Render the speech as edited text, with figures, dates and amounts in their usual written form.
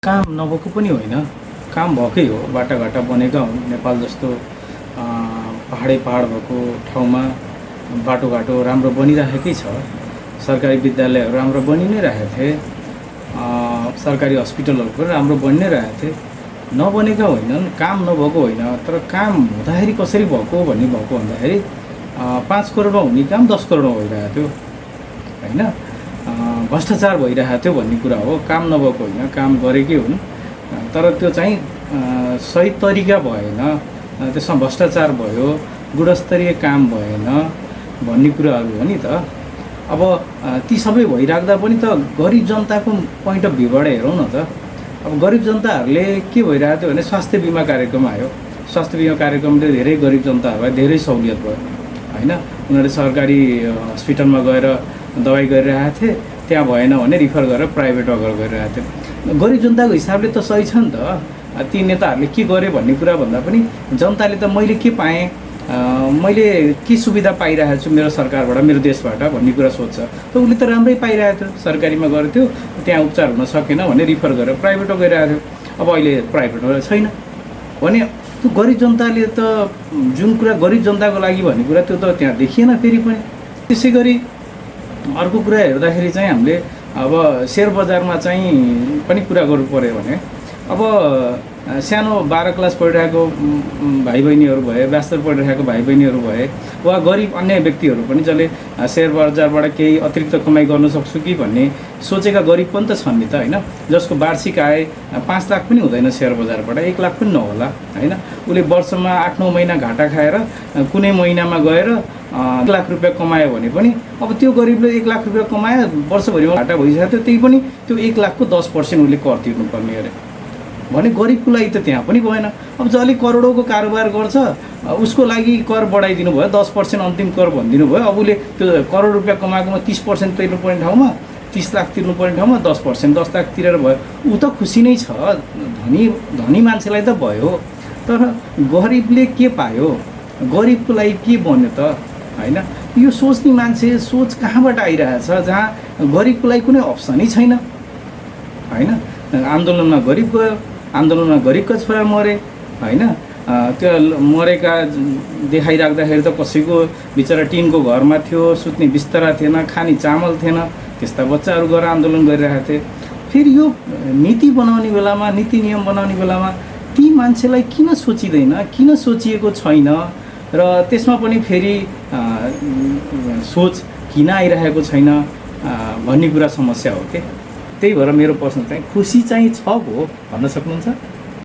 काम नभएको पनि होइन, काम भएकै हो। बाटाघाटा बनेका हुन्। नेपाल जस्तो पहाडै पहाड भएको ठाउँमा बाटोघाटो राम्रो बनिरहेकै छ। सरकारी विद्यालयहरू राम्रो बनि नै रहेका थिए। सरकारी हस्पिटलहरू पनि राम्रो बनि नै रहेका थिए। नबनेका होइनन्, काम नभएको होइन। तर काम हुँदाखेरि कसरी भएको भन्दाखेरि 5 करोडमा हुने काम 10 करोडमा भइरहेको थियो होइन। भ्रष्टाचार भइरहेको थियो भन्ने कुरा हो। काम नभएको होइन, काम गरेकै हुन्। तर त्यो चाहिँ सही तरिका भएन, त्यसमा भ्रष्टाचार भयो, गुणस्तरीय काम भएन भन्ने कुराहरू हो नि त। अब ती सबै भइराख्दा पनि त गरिब जनताको पोइन्ट अफ भ्यूबाट हेरौँ न त। अब गरिब जनताहरूले के भइरहेको थियो भने स्वास्थ्य बिमा कार्यक्रम आयो। स्वास्थ्य बिमा कार्यक्रमले धेरै गरिब जनताहरूलाई धेरै सहुलियत भयो होइन। उनीहरूले सरकारी हस्पिटलमा गएर दबाई गरिरहेका थिए, त्यहाँ भएन भने रिफर गरेर प्राइभेटमा गरिरहेको थियो। गरिब जनताको हिसाबले त सही छ नि त। ती नेताहरूले के गरे भन्ने कुरा भन्दा पनि जनताले त मैले के पाएँ, मैले के सुविधा पाइरहेको छु मेरो सरकारबाट, मेरो देशबाट भन्ने कुरा सोध्छ। त उसले त राम्रै पाइरहेको थियो, सरकारीमा गएको थियो, त्यहाँ उपचार हुन सकेन भने रिफर गरेर प्राइभेटमा गइरहेको थियो। अब अहिले प्राइभेटमा छैन भने त्यो गरिब जनताले त जुन कुरा गरिब जनताको लागि भन्ने कुरा त्यो त त्यहाँ देखिएन फेरि पनि। त्यसै गरी अर्को कुरा हेर्दाखेरि चाहिँ हामीले अब सेयर बजारमा चाहिँ पनि कुरा गर्नु पऱ्यो भने अब सानो 12 क्लास पढिरहेको भाइ बहिनीहरू भए, ब्याचलर पढिरहेको भाइ बहिनीहरू भए, वा गरिब अन्य व्यक्तिहरू पनि जसले सेयर बजारबाट केही अतिरिक्त कमाइ गर्न सक्छु कि भन्ने सोचेका गरिब पनि त छन् नि त होइन। जसको वार्षिक आय 5 लाख पनि हुँदैन सेयर बजारबाट, 1 लाख पनि नहोला होइन। उसले वर्षमा 8-9 महिना घाटा खाएर कुनै महिनामा गएर 1 लाख रुपियाँ कमायो भने पनि अब त्यो गरिबले 1 लाख रुपियाँ कमायो, वर्षभरिमा घाटा भइसकेको थियो, त्यही पनि त्यो 1 लाखको 10% उसले कर तिर्नुपर्ने अरे भने गरिबको लागि त त्यहाँ पनि भएन। अब जसले करोडौँको कारोबार गर्छ उसको लागि कर बढाइदिनु भयो, 10% अन्तिम कर भनिदिनु भयो। अब उसले त्यो करोड रुपियाँ कमाएकोमा 30% तिर्नुपर्ने ठाउँमा 30 लाख तिर्नुपर्ने ठाउँमा 10%, 10 लाख तिरेर भयो, ऊ त खुसी नै छ। धनी मान्छेलाई त भयो, तर गरिबले के पायो, गरिबको लागि के बन्यो त होइन। यो सोच्ने मान्छे सोच कहाँबाट आइरहेछ जहाँ गरिबको लागि कुनै अप्सनै छैन होइन। आन्दोलनमा गरिब गयो, आन्दोलनमा गरिबका छोरा मरे होइन। त्यो मरेका देखाइराख्दाखेरि त कसैको बिचरा टिनको घरमा थियो, सुत्ने बिस्तारा थिएन, खाने चामल थिएन, त्यस्ता बच्चाहरू गएर आन्दोलन गरिरहेका थिए। फेरि यो नीति बनाउने बेलामा, नीति नियम बनाउने बेलामा ती मान्छेलाई किन सोचिँदैन, किन सोचिएको छैन र त्यसमा पनि फेरि सोच किन आइरहेको छैन भन्ने कुरा समस्या हो के। त्यही भएर मेरो प्रश्न चाहिँ खुसी चाहिँ छ भो भन्न सक्नुहुन्छ?